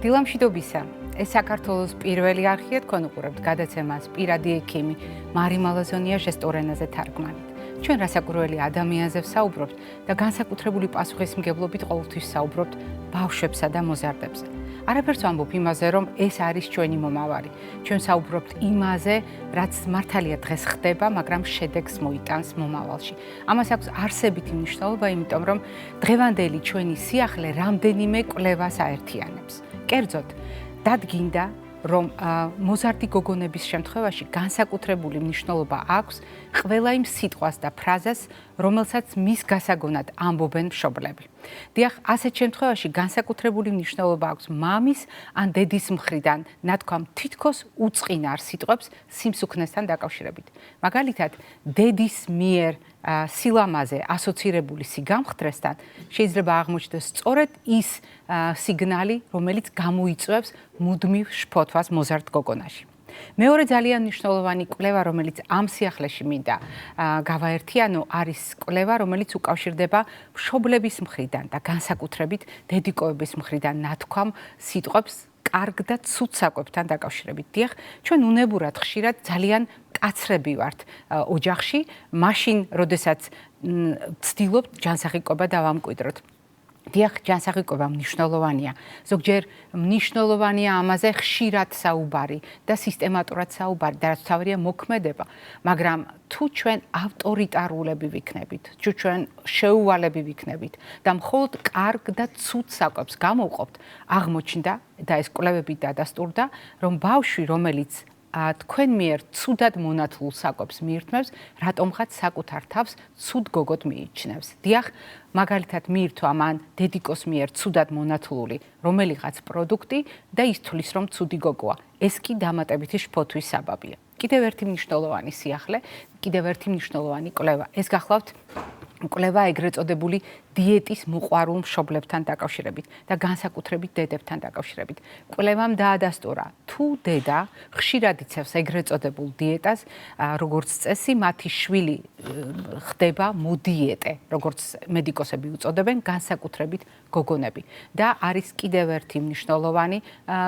დილამშვიდობისა. ეს საქართველოს პირველი არხია, თქვენ უყურებთ გადაცემას პირადი ექიმი მარი მალაზონია ჟესტორენაზე თარგმანით. ჩვენ რასაკვირველი ადამიანზე ვსაუბრობთ და განსაკუთრებული პასუხისმგებლობით ყოველთვის ვსაუბრობთ ბავშვებსა და მოზარდებზე. არაფერს ვამბობ იმაზე, რომ ეს არის ჩვენი მომავალი. ჩვენ ვსაუბრობთ იმაზე, რაც მართალია დღეს ხდება, მაგრამ შედეგს მოიტანს მომავალში. ამას აქვს არსებითი მნიშვნელობა, იმიტომ რომ დღევანდელი ჩვენი სიახლე რამდენიმე კვლევას აერთიანებს. კერძოდ, დადგინდა, რომ მოზარდი გოგონების შემთხვევაში განსაკუთრებული მნიშვნელობა აქვს ყველა იმ სიტყვას და ფრაზას, რომელსაც მის გასაგონად ამბობენ მშობლები. დიახ, ასეთ შემთხვევაში განსაკუთრებული მნიშვნელობა აქვს მამის ან დედის მხრიდან ნათქვამ თითქოს უწყინარ სიტყვებს სიმსუქნესთან დაკავშირებით. მაგალითად, დედის მიერ სილამაზე ასოცირებული სიგამხდრესთან შეიძლება აღმოჩნდეს სწორედ ის სიგნალი, რომელიც გამოიწვევს მუდმივ შფოთვას მოზარდ გოგონაში. მეორე ძალიან მნიშვნელოვანი კვლევა, რომელიც ამ სიახლეში მინდა გავაერთიანო, არის კვლევა, რომელიც უკავშირდება მშობლების მხრიდან და განსაკუთრებით დედიკოების მხრიდან ნათქვამ სიტყვებს კარგ და ცუდ საკვებთან დაკავშირებით. დიახ, ჩვენ უნებურად ხშირად ძალიან კაცრები ვართ ოჯახში, მაშინ, როდესაც ვცდილობთ ჯანსაღიკვება დავამკვიდროთ. დიახ, ჯანსაღიკვება მნიშვნელოვანია. ზოგჯერ მნიშვნელოვანია ამაზე ხშირად საუბარი და სისტემატურად საუბარი და რაც თავარია მოქმედება, მაგრამ თუ ჩვენ ავტორიტარულები ვიქნებით, თუ ჩვენ შეუვალები ვიქნებით და მხოლოდ კარგ და ცუდ საკვებს გამოვყოფთ, აღმოჩნდა და ეს კვლევები დადასტურდა, რომ ბავშვი, რომელიც თქვენ მიერ ცუდად მონათლულ საკვებს მიირთმევს, რატომღაც საკუთარ თავს ცუდ გოგოდ მიიჩნევს. დიახ, მაგალითად მიირთვა მან დედიკოს მიერ ცუდად მონათლული რომელიღაც პროდუქტი და ის თვლის, რომ ცუდი გოგოა. ეს კი დამატებითი შფოთვის საბაბია. კიდევ ერთი მნიშვნელოვანი სიახლე, კიდევ ერთი მნიშვნელოვანი კვლევა. ეს გახლავთ კვლევა ეგრეთ წოდებული დიეტის მოყვარულ მშობლებთან დაკავშირებით და განსაკუთრებით დედებთან დაკავშირებით. კვლევამ დაადასტურა, თუ დედა ხშირად იცევს ეგრეთ წოდებულ დიეტას, როგორც წესი, მათი შვილი ხდება მოდიეტე, როგორც მედიკოსები უწოდებენ, განსაკუთრებით გოგონები. და არის კიდევ ერთი მნიშვნელოვანი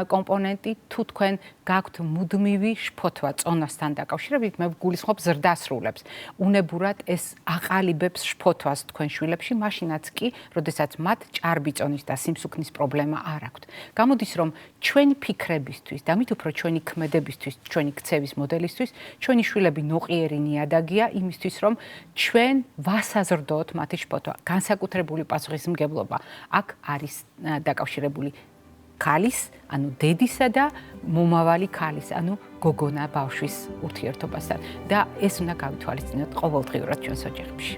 კომპონენტი, თუ თქვენ გაქვთ მუდმივი შფოთვა წონასთან დაკავშირებით, მე ვგულისხმობ ზრდასრულებს. უნებურად ეს აყალიბებს შფოთვას თქვენ შვილებში, მაშინაც კი, როდესაც მათ ჭარბი წონის და სიმსუქნის პრობლემა არ აქვთ. გამოდის, რომ ჩვენი ფიქრებისთვის და მით უფრო ჩვენი ქმედებისთვის, ჩვენი ქცევის მოდელისთვის, ჩვენი შვილები ნოყიერი ნიადაგია იმისთვის, რომ ჩვენ ვასაზრდოთ მათი შფოთვა. განსაკუთრებული პასუხისმგებლობა აქ არის დაკავშირებული ქალის, ანუ დედისა და მომავალი ქალის, ანუ გოგონა ბავშვის ურთიერთობასთან და ეს უნდა გავითვალისწინოთ ყოველდღიურად ჩვენს ოჯახებში.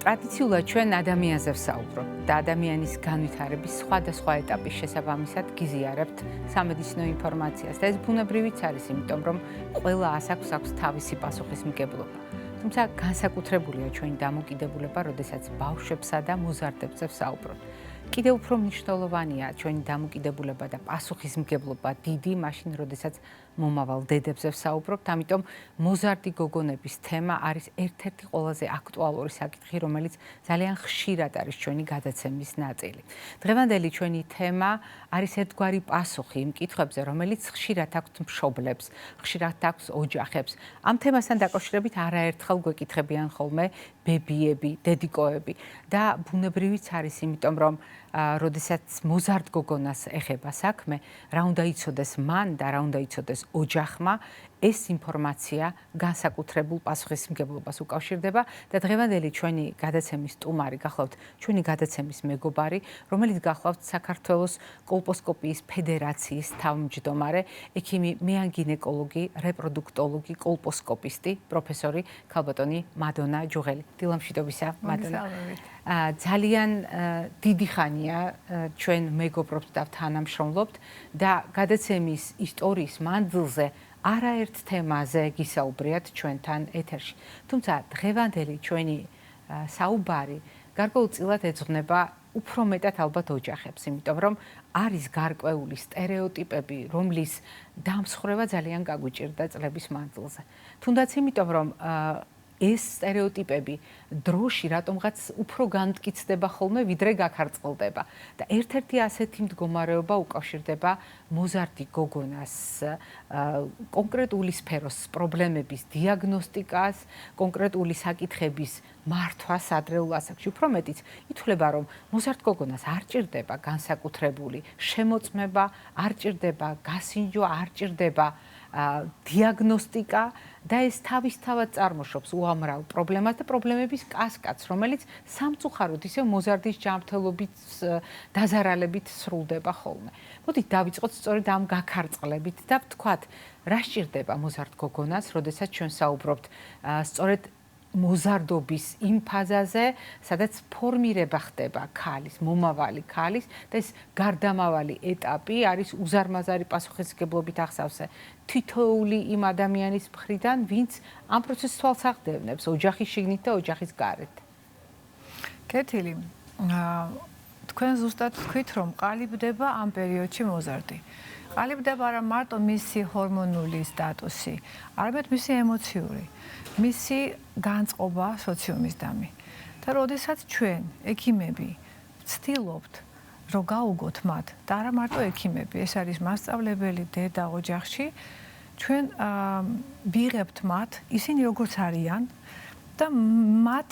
ტრადიციულად ჩვენ ადამიანზე ვსაუბრობთ და ადამიანის განვითარების სხვადასხვა ეტაპის შესაბამისად გიზიარებთ სამედიცინო ინფორმაციას და ეს ბუნებრივიც არის, იმიტომ რომ ყველა ასაკს აქვს თავისი პასუხისმგებლობა. თუმცა განსაკუთრებულია ჩვენი დამოკიდებულება, როდესაც ბავშვებსა და მოზარდებზე ვსაუბრობთ. კიდევ უფრო მნიშვნელოვანია ჩვენი დამოკიდებულება და პასუხისმგებლობა დიდი, მაშინ, როდესაც მომავალ დედებზე ვსაუბრობთ, ამიტომ მოზარდი გოგონების თემა არის ერთ-ერთი ყველაზე აქტუალური საკითხი, რომელიც ძალიან ხშირად არის ჩვენი გადაცემის ნაწილი. დღევანდელი ჩვენი თემა არის ერთგვარი პასუხი იმ კითხვებზე, რომელიც ხშირად აქვთ მშობლებს, ხშირად აქვს ოჯახებს. ამ თემასთან დაკავშირებით არაერთხელ გვეკითხებიან ხოლმე ბებიები, დედიკოები და ბუნებრივიც არის, იმიტომ რომ როდესაც მოზარდ გოგონას ეხება საქმე, რა უნდა იცოდეს მან და რა უნდა იცოდეს ოჯახმა, ეს ინფორმაცია განსაკუთრებულ პასუხისმგებლობას უკავშირდება და დღევანდელი ჩვენი გადაცემის სტუმარი გახლავთ ჩვენი გადაცემის მეგობარი, რომელიც გახლავთ საქართველოს კოლპოსკოპიის ფედერაციის თავმჯდომარე, ექიმი მეანგინეკოლოგი, რეპროდუქტოლოგი, კოლპოსკოპისტი, პროფესორი ქალბატონი მადონა ჯუღელი. დილამშვიდობისა, მადონა. ძალიან დიდი ხანია ჩვენ მეგობრობთ და თანამშრომლობთ და გადაცემის ისტორიის მანძილზე არაერთ თემაზე გისაუბრიათ ჩვენთან ეთერში. თუმცა დღევანდელი ჩვენი საუბარი გარკვეულწილად ეძღვნება უფრო მეტად ალბათ ოჯახებს, იმიტომ რომ არის გარკვეული სტერეოტიპები, რომლის დამსხვრევა ძალიან გაგვიჭირდა წლების მანძილზე. თუნდაც იმიტომ რომ ეს სტერეოტიპები დროში რატომღაც უფრო განმტკიცდება ხოლმე, ვიდრე გაქარწყლდება. და ერთ-ერთი ასეთი მდგომარეობა უკავშირდება მოზარდი გოგონას კონკრეტული სფეროს პრობლემების დიაგნოსტიკას, კონკრეტული საკითხების მართვას ადრეულ ასაკში. უფრო მეტიც, ითვლება, რომ მოზარდ გოგონას არ ჭირდება განსაკუთრებული შემოწმება, არ ჭირდება გასინჯვა, არ ჭირდება დიაგნოსტიკა და ეს თავისთავად წარმოშობს უამრავ პრობლემას და პრობლემების კასკადს, რომელიც სამწუხაროდ ისევ მოზარდის ჯანმრთელობით დაზარალებით სრულდება ხოლმე. მოდით დავიწყოთ სწორედ ამ გაქარწყლებით და ვთქვათ, რა სჭირდება მოზარდ გოგონას, როდესაც ჩვენ საუბრობთ სწორედ მოზარდობის იმ ფაზაზე, სადაც ფორმირება ხდება ქალის, მომავალი ქალის და ეს გარდამავალი ეტაპი არის უზარმაზარი პასუხისმგებლობით ახსავსე თითოეული იმ ადამიანის მხრიდან, ვინც ამ პროცესს თვალს აღდევნებს ოჯახის შიგნით და ოჯახის გარეთ. კეთილი, თქვენ ზუსტად თქვით, რომ ყალიბდება ამ პერიოდში მოზარდი. ყალიბდება არა მარტო მისი ჰორმონული სტატუსი, არამედ მისი ემოციური, მისი განწყობა სოციუმის დამი. და როდესაც ჩვენ, ექიმები, ვცდილობთ, რომ გაუგოთ მათ, და არა მარტო ექიმები, ეს არის მასწავლებელი დედა ოჯახში, ჩვენ ვიღებთ მათ, ისინი როგორც არიან და მათ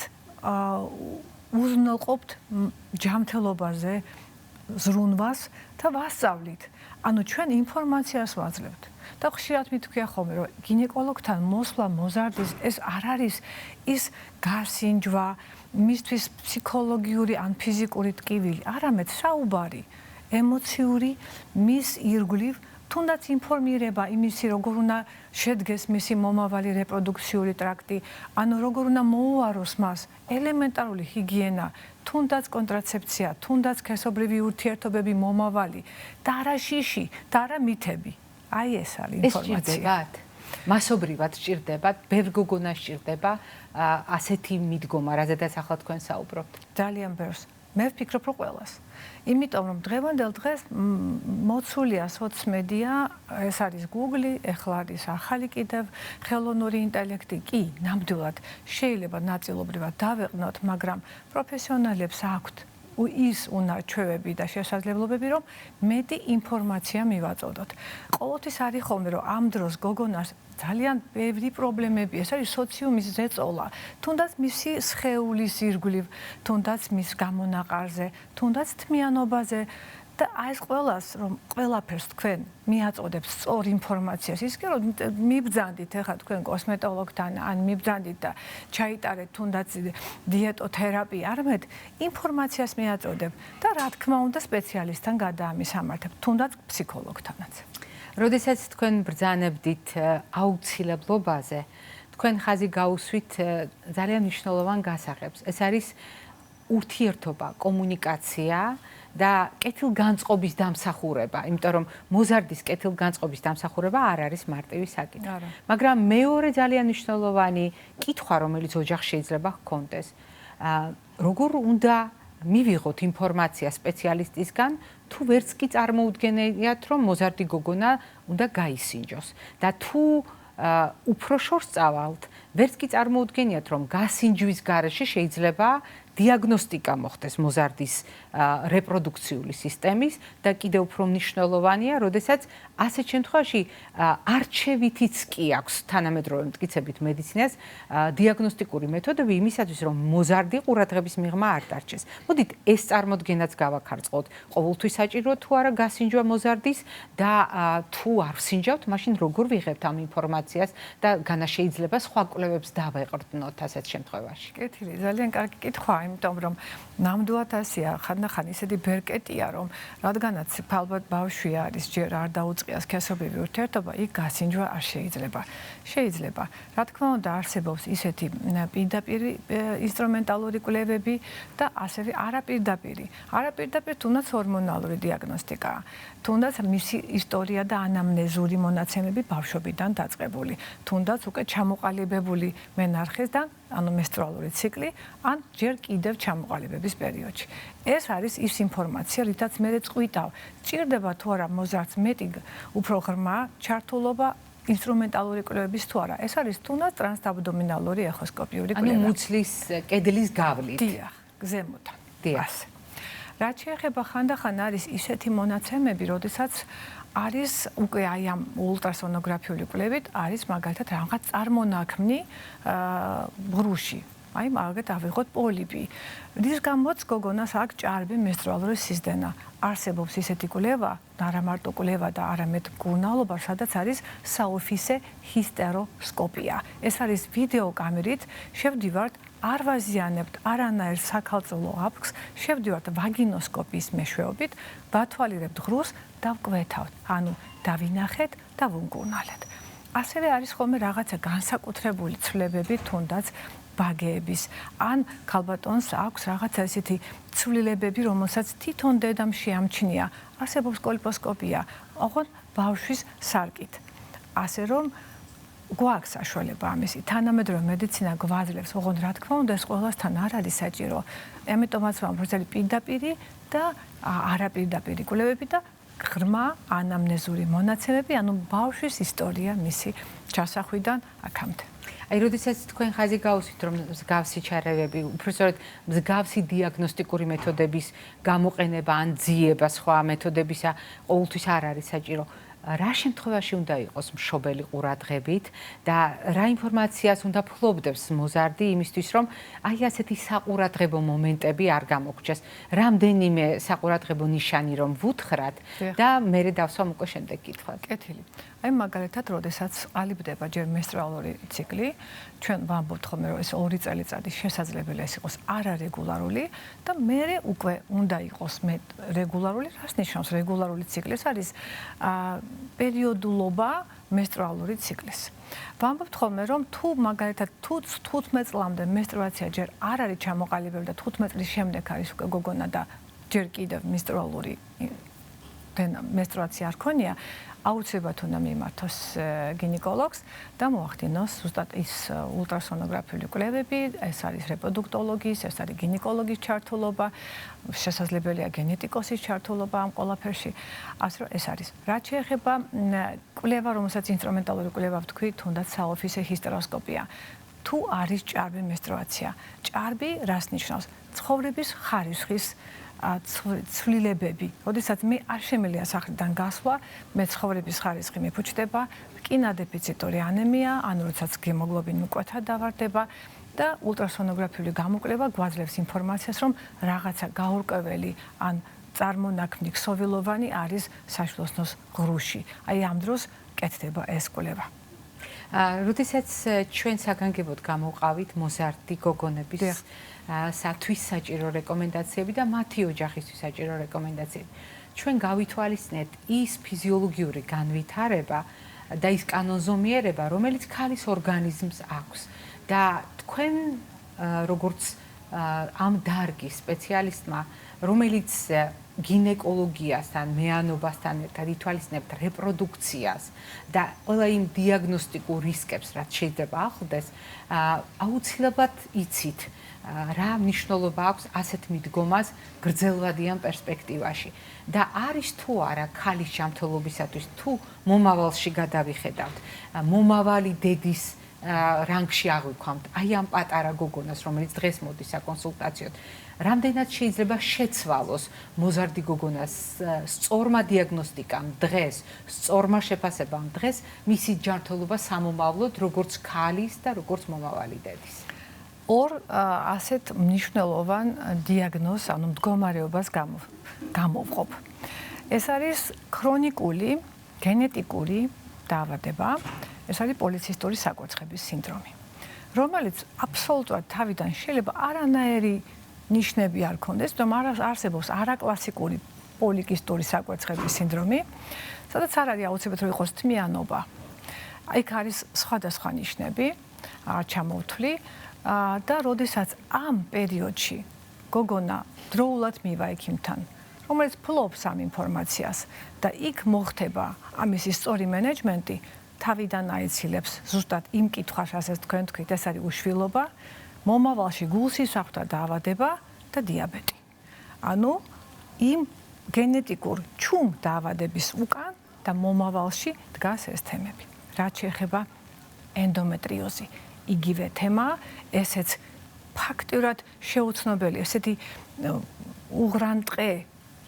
უზრუნველყოფთ ჯანმრთელობაზე ზრუნვას და ვასწავლით. ანუ ჩვენ ინფორმაციას ვაძლევთ. და ხშირად მითქვია ხოლმე, რომ გინეკოლოგთან მოსვლა მოზარდის ეს არ არის ის გასინჯვა, მისთვის ფსიქოლოგიური ან ფიზიკური ტკივილი, არამედ საუბარი, ემოციური, მის ირგვლივ, თუნდაც ინფორმირება იმისი, როგორ უნდა შედგეს მისი მომავალი რეპროდუქციული ტრაქტი, ანუ როგორ უნდა მოუაროს მას ელემენტარული ჰიგიენა, თუნდაც კონტრაცეფცია, თუნდაც სქესობრივი ურთიერთობები მომავალი და არა შიში და არა მითები. აი ეს არის ინფორმაცია. მასობრივად სჭირდებათ, ბევრ გოგონას სჭირდება ასეთი მიდგომა, რაზედაც ახლა თქვენ საუბრობთ. ძალიან ბევრს. მე ვფიქრობ, რომ ყველას. იმიტომ რომ დღევანდელ დღეს მოცულია სოცმედია, ეს არის Google, ეხლა არის ახალი კიდევ ხელოვნური ინტელექტი, კი, ნამდვილად შეიძლება ნაწილობრივად დავეყნოთ, მაგრამ პროფესიონალებს აქვთ ის უნარჩვევები და შესაძლებლობები, რომ მეტი ინფორმაცია მივაწოდოთ. ყოველთვის არის ხოლმე, რომ ამ დროს გოგონას ძალიან ბევრი პრობლემები, ეს არის სოციუმის ზეწოლა, თუნდაც მისი სხეულის ირგვლივ, თუნდაც მის გამონაყარზე, თუნდაც თმიანობაზე და ეს ყველას, რომ ყველაფერს თქვენ მიაწოდებს სწორ ინფორმაციას, ის კი რომ მიბრძანდით ახლა თქვენ კოსმეტოლოგთან, ან მიბრძანდით და ჩაიტარეთ თუნდაც დიეტოთერაპია, არამედ ინფორმაციას მიაწოდებ და რა თქმა უნდა სპეციალისტთან გადაამისამართებ, თუნდაც ფსიქოლოგთანაც. როდესაც თქვენ ბრძანებდით აუცილებლობაზე, თქვენ ხაზი გაუსვით ძალიან მნიშვნელოვან გასაღებს. ეს არის ურთიერთობა, კომუნიკაცია და კეთილგანწყობის დამსახურება, იმიტომ რომ მოზარდის კეთილგანწყობის დამსახურება არ არის მარტივი საკითხი. მაგრამ მეორე ძალიან მნიშვნელოვანი კითხვა, რომელიც ოჯახში შეიძლება ჰქონდეს, როგორ უნდა მივიღოთ ინფორმაცია სპეციალისტისგან, თუ ვერც კი წარმოუდგენიათ, რომ მოზარდი გოგონა უნდა გაისინჯოს და თუ უფრო შორს წავალთ, ვერც კი წარმოუდგენიათ, რომ გასინჯვის გარეშე შეიძლება დიაგნოსტიკა მოხდეს მოზარდის რეპროდუქციული სისტემის და კიდევ უფრო მნიშვნელოვანია, როდესაც ასეთ შემთხვევაში არჩევითიც კი აქვს თანამედროვე მტკიცებით მედიცინას დიაგნოსტიკური მეთოდები იმისათვის, რომ მოზარდი ყურადღების მიღმა არ დარჩეს. მოდით ეს წარმოდგენაც გავაქარწყოთ. ყოველთვის საჭიროა თუ არა გასინჯვა მოზარდის და თუ არ ვსინჯავთ, მაშინ როგორ ვიღებთ ამ ინფორმაციას და განა შეიძლება სხვა კვლევებს დავეყრდნოთ ასეთ შემთხვევაში. კეთილი, ძალიან კარგი კითხვაა, იმიტომ რომ ნამდვილად ასეა, ხანდახან ისეთი ბერკეტია, რომ რადგანაც ალბათ ბავშვი არის, ჯერ არ დაუწყია სქესობრივი ურთიერთობა, იქ გასინჯვა არ შეიძლება. შეიძლება. რა თქმა უნდა, არსებობს ისეთი პირდაპირი ინსტრუმენტალური კვლევები და ასევე არაპირდაპირი. არაპირდაპირი თუნდაც ჰორმონალური დიაგნოსტიკაა. თუნდაც მისი ისტორია და ანამნეზური მონაცემები ბავშვობიდან დაწყებული. თუნდაც უკვე ჩამოყალიბებული მენარხისგან, ანუ მენსტრუალური ციკლი, ან ჯერ კიდევ ჩამოყალიბების პერიოდში. ეს არის ის ინფორმაცია, რითაც მე წყვიტავ. ჭირდება თუ არა მოზარდს მეტი უფრო ღრმა ჩართულობა ინსტრუმენტალური კვლევების თუ არა. ეს არის თუნდაც ტრანსაბდომინალური ეხოსკოპიური კვლევა. ანუ მუცლის კედლის გავლით. დიახ, ზემოდან. დიახ. რაც შეეხება ხანდახან არის ისეთი მონაცემები, როდესაც არის უკვე აი ამ ულტრასონოგრაფიული კვლევით არის მაგალითად რაღაც წარმონაქმნი ღრუში. აი მაგალითად ავიღოთ პოლიპი. რის გამოც გოგონას აქვს ჭარბი მენსტრუალური სიზდენა. არსებობს ისეთი კვლევა, არა მარტო კვლევა და არამედ მკურნალობა, სადაც არის საოფისე ჰისტეროსკოპია. ეს არის ვიდეო კამერით, შევდივართ არ ვაზიანებთ არანაირ საქალწულო აფქს, შევდივართ ვაგინოსკოპიის მეშვეობით, ვათვალიერებთ ღრუს და ვკვეთავთ. ანუ დავინახეთ და ვუმკურნალეთ. ასევე არის ხოლმე რაღაცა განსაკუთრებული ცვლილებები, თუნდაც ბაგეების ან ქალბატონს აქვს რაღაცა ისეთი ცვლილებები, რომელსაც თვითონ დედამ შეამჩნია. არსებობს კოლპოსკოპია, ოღონდ ბავშვის სარკით. ასე რომ გვაქვს საშუალება ამისი. თანამედროვე მედიცინა გვაძლევს, ოღონდ რა თქმა უნდა, ეს ყველასთან არ არის საჭირო. ამიტომაც ვამბობთ პირდაპირი და არაპირდაპირი კვლევები და ღრმა ანამნეზური მონაცემები, ანუ ბავშვის ისტორია მისი ჩასახვიდან აქამდე. აი, როდესაც თქვენ ხაზი გავუსვით, რომ მსგავსი ჩარევები, უბრალოდ მსგავსი დიაგნოსტიკური მეთოდების გამოყენება ან ძიება სხვა მეთოდებისა ყოველთვის არ არის საჭირო. რა შემთხვევაში უნდა იყოს მშობელი ყურადღებით და რა ინფორმაციას უნდა ფლობდეს მოზარდი იმისთვის, რომ აი ასეთი საყურადღებო მომენტები არ გამოგჩეს. რამდენიმე საყურადღებო ნიშანი რომ ვუთხრათ და მერე დავსვამ უკვე შემდეგ კითხვას. კეთილი. აი მაგალითად, როდესაც ყალიბდება ჯერ მენსტრუალური ციკლი, ჩვენ ვამბობთ ხოლმე, რომ ეს 2 წელიწადი შესაძლებელია ეს იყოს არარეგულარული და მერე უკვე უნდა იყოს რეგულარული. რას ნიშნავს რეგულარული ციკლი? ეს არის პერიოდულობა მენსტრუალური ციკლის. ვამბობთ ხოლმე, რომ თუ მაგალითად 15 წლამდე მენსტრუაცია ჯერ არ არის ჩამოყალიბებული და 15 წლის შემდეგ არის უკვე გოგონა და ჯერ კიდევ მენსტრუალური მენსტრუაცია არ ქონია, აუცილებლად უნდა მიმართოს გინეკოლოგს და მოახდინოს ზუსტად ის ულტრასონოგრაფიული კვლევები, ეს არის რეპროდუქტოლოგის, ეს არის გინეკოლოგის ჩართულობა, შესაძლებელია გენეტიკოსის ჩართულობა ამ ყველაფერში. ასე რომ ეს არის. რაც შეეხება კვლევა, რომელსაც ინსტრუმენტალური კვლევა ვთქვი, თუნდაც საოფისე ჰისტეროსკოპია. თუ არის ჭარბი მენსტრუაცია. ჭარბი რას ნიშნავს? ცხოვრების ხარისხის ცვლილებები. როდესაც მე არ შემიძლია სახლიდან გასვლა, მე ცხოვრების ხარისხი მიფუჭდება, რკინა-დეფიციტური ანემია, ან როდესაც გემოგლობინი მკვეთრად დავარდება და ულტრასონოგრაფიული გამოკვლევა გვაძლევს ინფორმაციას, რომ რაღაცა გაურკვეველი ან წარმონაქმნი ქსოვილოვანი არის საშვილოსნოს ღრუში. აი ამ დროს კეთდება ეს კვლევა. როდესაც ჩვენ საგანგებოდ გამოვყავით მოზარდი გოგონების სათვის საჭირო რეკომენდაციები და მათი ოჯახისთვის საჭირო რეკომენდაციები. ჩვენ გავითვალისწინეთ ის ფიზიოლოგიური განვითარება და ის კანონზომიერება, რომელიც ქალის ორგანიზმს აქვს და თქვენ როგორც ამ დარგის სპეციალისტმა, რომელიც გინეკოლოგიასთან, მეანობასთან ერთად ითვალისწინებთ რეპროდუქციას და ყველა იმ დიაგნოსტიკურ რისკებს, რაც შეიძლება ახლდეს, აუცილებლად იცით რა მნიშვნელობა აქვს ასეთ მიდგომას გრძელვადიან პერსპექტივაში და არის თუ არა ქალის ჯანმრთელობისათვის თუ მომავალში გადავიხედავთ მომავალი დედის რანგში აღვიქვამთ აი ამ პატარა გოგონას რომელიც დღეს მოდის საკონსულტაციოდ რამდენად შეიძლება შეცვალოს მოზარდი გოგონას სწორმა დიაგნოსტიკამ დღეს სწორმა შეფასებამ დღეს მისი ჯანმრთელობა სამომავლოდ როგორც ქალის და როგორც მომავალი დედის ორ ასეთ მნიშვნელოვან დიაგნოზს, ანუ მდგომარეობას გამოვყოფ. ეს არის ქრონიკული გენეტიკური დაავადება, ეს არის პოლიცისტური საკვერცხების სინდრომი, რომელიც აბსოლუტურად თავიდან შეიძლება არანაირი ნიშნები არ ქონდეს, რომ არსებობს არაკლასიკური პოლიკისტური საკვერცხების სინდრომი, სადაც არ არის აუცილებლად რომ იყოს თმიანობა. იქ არის სხვადასხვა ნიშნები, ჩამოვთვლი და როდესაც ამ პერიოდში გოგონა დროულად მივა ექიმთან, რომელიც ფლობს ამ ინფორმაციას და იქ მოხდება ამისი სწორი მენეჯმენტი, თავიდან აიცილებს ზუსტად იმ კითხვას, რასაც თქვენ თქვით, ეს არის უშვილობა, მომავალში გულსისხლთა დაავადება და დიაბეტი. ანუ იმ გენეტიკურ ჩუმ დაავადების უკან და მომავალში დგას ეს თემები. რაც შეეხება ენდომეტრიოზი. იგივე თემა, ესეც ფაქტურად შეუცნობელი, ესეთი უღრანტყე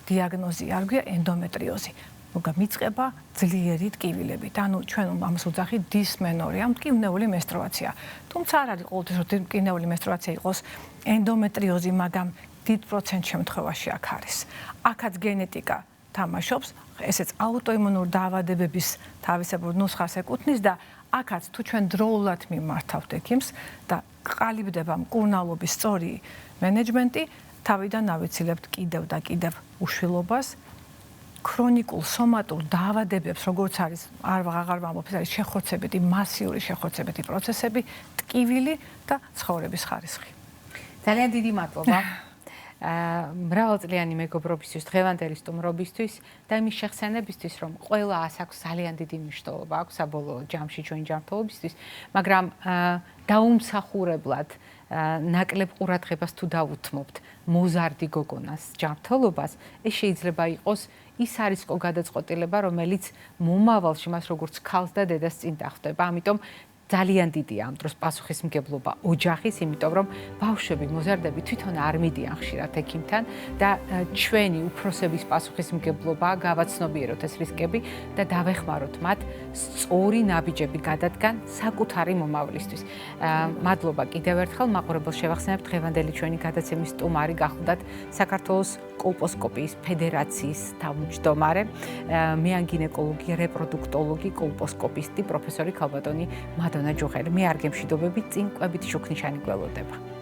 დიაგნოზი არ გვია ენდომეტრიოზი. მოგამიწყება ძლიერი ტკივილებით. ანუ ჩვენ ამას ვუძახით დისმენორია, მტკივნეული მენსტრუაცია. თუმცა არ არის ყოველთვის რომ მტკივნეული მენსტრუაცია იყოს ენდომეტრიოზი, მაგრამ დიდ პროცენტ შემთხვევაში აქ არის. აქაც გენეტიკა თამაშობს, ესეც აუტოიმუნური დაავადებების თავისებურ ნუსხას ეკუთვნის და აქაც თუ ჩვენ დროულად მიმართავთ ექიმს და ყალიბდება მკურნალობის სწორი მენეჯმენტი, თავიდან ავიცილებთ კიდევ და კიდევ უშვილობას, ქრონიკულ სომატურ დაავადებებს, როგორც არის აღარ ვამბობ, ეს არის შეხოცებითი, მასიური შეხოცებითი პროცესები, ტკივილი და ცხოვრების ხარისხი. ძალიან დიდი მადლობა. მრავალწლიანი მეგობრობისთვის, დღევანდელი სტუმრობისთვის და იმის შეხსენებისთვის, რომ ყველა ასაკს ძალიან დიდი მნიშვნელობა აქვს საბოლოო ჯამში ჩვენი ჯანმრთელობისთვის, მაგრამ დაუმსახურებლად ნაკლებ ყურადღებას თუ დავუთმობთ მოზარდი გოგონას ჯანმრთელობას, ეს შეიძლება იყოს ის არის გადაწყვეტილება, რომელიც მომავალში მას როგორც ქალს და დედას წინ დახვდება. ამიტომ ძალიან დიდია ამ დროს პასუხისმგებლობა ოჯახის, იმიტომ რომ ბავშვები, მოზარდები თვითონ არ მიდიან ხშირად ექიმთან და ჩვენი უფროსების პასუხისმგებლობა გავაცნობიეროთ ეს რისკები და დავეხმაროთ მათ სწორი ნაბიჯები გადადგან საკუთარი მომავლისთვის. მადლობა კიდევ ერთხელ, მაყურებელს შევახსენებთ, დღევანდელი ჩვენი გადაცემის სტუმარი გახლდათ საქართველოს კოლპოსკოპიის ფედერაციის თავმჯდომარე, მეან გინეკოლოგი, რეპროდუქტოლოგი, კოლპოსკოპისტი, პროფესორი ქალბატონი მადონა ჯუხელი. მე არ გემშვიდობებით, წინ კვებით შუქნიშანი გველოდება.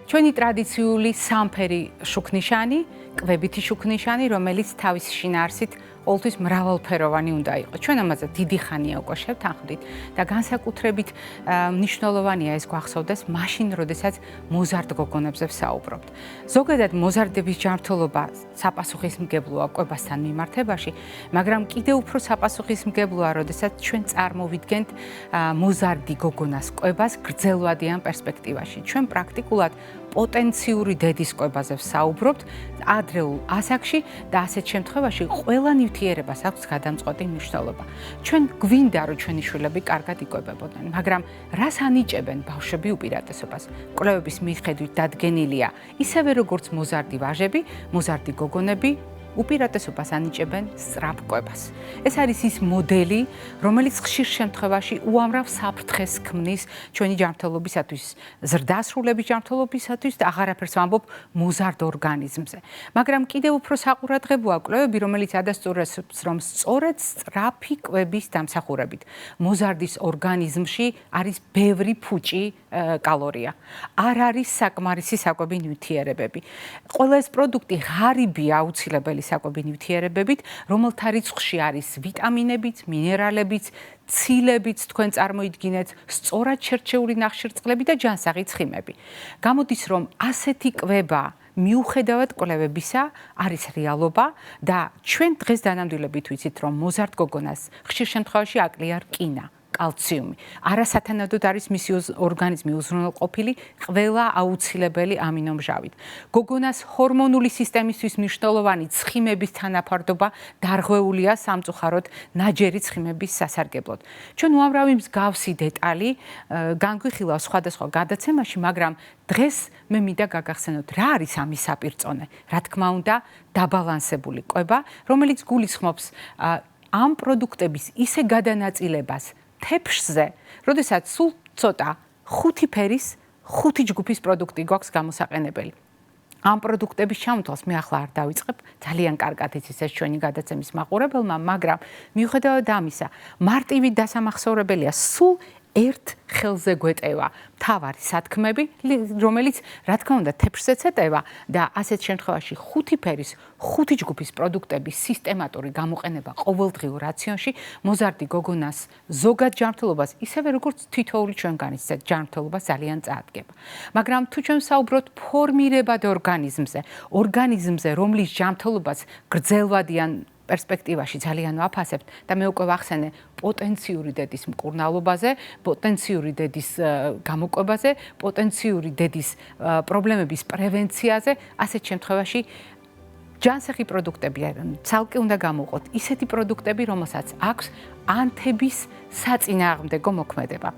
ჩვენი ტრადიციული სამფერი შუქნიშანი, კვებითი შუქნიშანი, რომელიც თავის შინაარსით ყოველთვის მრავალფეროვანი უნდა იყოს. ჩვენ ამაზე დიდი ხანია უკვე შევთანხმდით და განსაკუთრებით მნიშვნელოვანია ეს გვახსოვდეს მაშინ, როდესაც მოზარდ გოგონებზე ვსაუბრობთ. ზოგადად მოზარდების ჯანმრთელობა საპასუხისმგებლოა კვებასთან მიმართებაში, მაგრამ კიდევ უფრო საპასუხისმგებლოა, როდესაც ჩვენ წარმოვიდგენთ მოზარდი გოგონას კვებას გრძელვადიან პერსპექტივაში. ჩვენ პრაქტიკულად პოტენციური დედის კვებაზე ვსაუბრობთ ადრეულ ასაკში და ასეთ შემთხვევაში ყველა ნივთიერებას აქვს გადამწყვეტი მნიშვნელობა. ჩვენ გვინდა რომ ჩვენი შვილები კარგად იკვებებოდნენ, მაგრამ რას ანიჭებენ ბავშვები უპირატესობას? კვლევების მიხედვით დადგენილია, ისევე როგორც მოზარდი ვაჟები, მოზარდი გოგონები უპირატესობას ანიჭებენ სწრაფ კვებას. ეს არის ის მოდელი, რომელიც ხშირ შემთხვევაში უამრავ საფრთხეს ქმნის ჩვენი ჯანმრთელობისათვის, ზრდასრულების ჯანმრთელობისათვის და აღარაფერს ვამბობ მოზარდ ორგანიზმზე. მაგრამ კიდევ უფრო საყურადღებოა კვლევები, რომელიც ადასტურებს, რომ სწორედ სწრაფი კვების დამსახურებით მოზარდის ორგანიზმში არის ბევრი ფუჭი კალორია. არ არის საკმარისი საკვები ნივთიერებები. ყველა ეს პროდუქტი ღარიბია აუცილებელი საკვები ნივთიერებებით, რომელთა რიცხვში არის ვიტამინებიც, მინერალებიც, ცილებიც, თქვენ წარმოიდგინეთ, სწორად შერჩეული ნახშირწყლები და ჯანსაღი ცხიმები. გამოდის, რომ ასეთი კვება მიუხედავად კვლევებისა არის რეალობა და ჩვენ დღეს დანამდვილებით ვიცით, რომ მოზარდ გოგონას ხშირ შემთხვევაში აკლია რკინა, კალციუმი. არასათანადოდ არის მისი ორგანიზმი უზრუნველყოფილი ყველა აუცილებელი ამინომჟავით. გოგონას ჰორმონული სისტემისთვის მნიშვნელოვანი ცხიმების თანაფარდობა დარღვეულია სამწუხაროდ ნაჯერი ცხიმების სასარგებლოდ. ჩვენ უამრავი მსგავსი დეტალი განგვიხილავს სხვადასხვა გადაცემაში, მაგრამ დღეს მე მინდა გაგახსენოთ, რა არის ამის საპირწონე. რა თქმა უნდა, დაბალანსებული კვება, რომელიც გულისხმობს ამ პროდუქტების ისე გადანაწილებას თეფშზე, როდესაც სულ ცოტა 5 ფერის, 5 ჯგუფის პროდუქტი გვაქვს გამოსაყენებელი. ამ პროდუქტების ჩამოთვალს მე ახლა არ დავიწყებ, ძალიან კარგად იცის ეს ჩვენი გადაცემის მაყურებელმა, მაგრამ მიუხედავად ამისა, მარტივი დასამახსოვრებელია სულ ერთ ხელზე გვეტევა მთავარი სათქმები, რომელიც რა თქმა უნდა თეფშზეც ეტევა და ასეთ შემთხვევაში ხუთი ფერის, ხუთი ჯგუფის პროდუქტების სისტემატური გამოყენება ყოველდღიურ რაციონში მოზარდი გოგონას ზოგად ჯანმრთელობას, ისევე როგორც თითოეული ჩვენგანის ჯანმრთელობას ძალიან წაადგება. მაგრამ თუ ჩვენ საუბრობთ ფორმირებად ორგანიზმზე, რომლის ჯანმრთელობას გრძელვადიან პერსპექტივაში ძალიან ვაფასებთ და მე უკვე ვახსენე პოტენციური დედის მკურნალობაზე, პოტენციური დედის გამოკვებაზე, პოტენციური დედის პრობლემების პრევენციაზე, ასეთ შემთხვევაში ჯანსაღი პროდუქტები ცალკე უნდა გამოვყოთ ისეთი პროდუქტები, რომელსაც აქვს ანთების საწინააღმდეგო მოქმედება.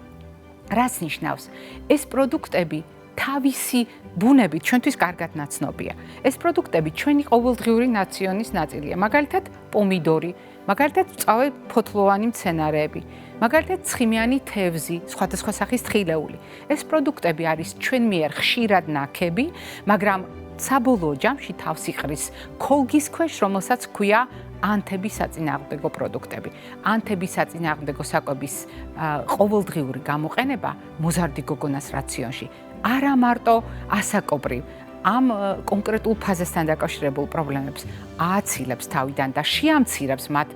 რას ნიშნავს? ეს პროდუქტები თავისი ბუნებით ჩვენთვის კარგად ნაცნობია. ეს პროდუქტები ჩვენი ყოველდღიური რაციონის ნაწილია. მაგალითად, პომიდორი, მაგალითად, მწვავე ფოთლოვანი მცენარეები, მაგალითად, ცხიმიანი თევზი, სხვადასხვა სახის თხილეული. ეს პროდუქტები არის ჩვენ მიერ ხშირად ნაქები, მაგრამ საბოლოო ჯამში თავს იყრის ქოლგის ქვეშ, რომელსაც ქვია ანთების საწინააღმდეგო პროდუქტები. ანთების საწინააღმდეგო საკვების ყოველდღიური გამოყენება მოზარდი გოგონას რაციონში არა მარტო ასაკობრივ ამ კონკრეტულ ფაზასთან დაკავშირებულ პრობლემებს ააცილებს თავიდან და შეამცირებს მათ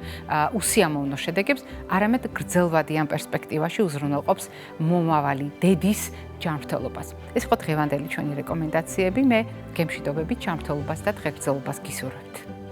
უსიამოვნო შედეგებს, არამედ გრძელვადიან პერსპექტივაში უზრუნველყოფს მომავალი დედის ჯანმრთელობას. ეს იყო დღევანდელი ჩვენი რეკომენდაციები. მე გემშვიდობებით ჯანმრთელობას და დღეგრძელობას გისურვებთ.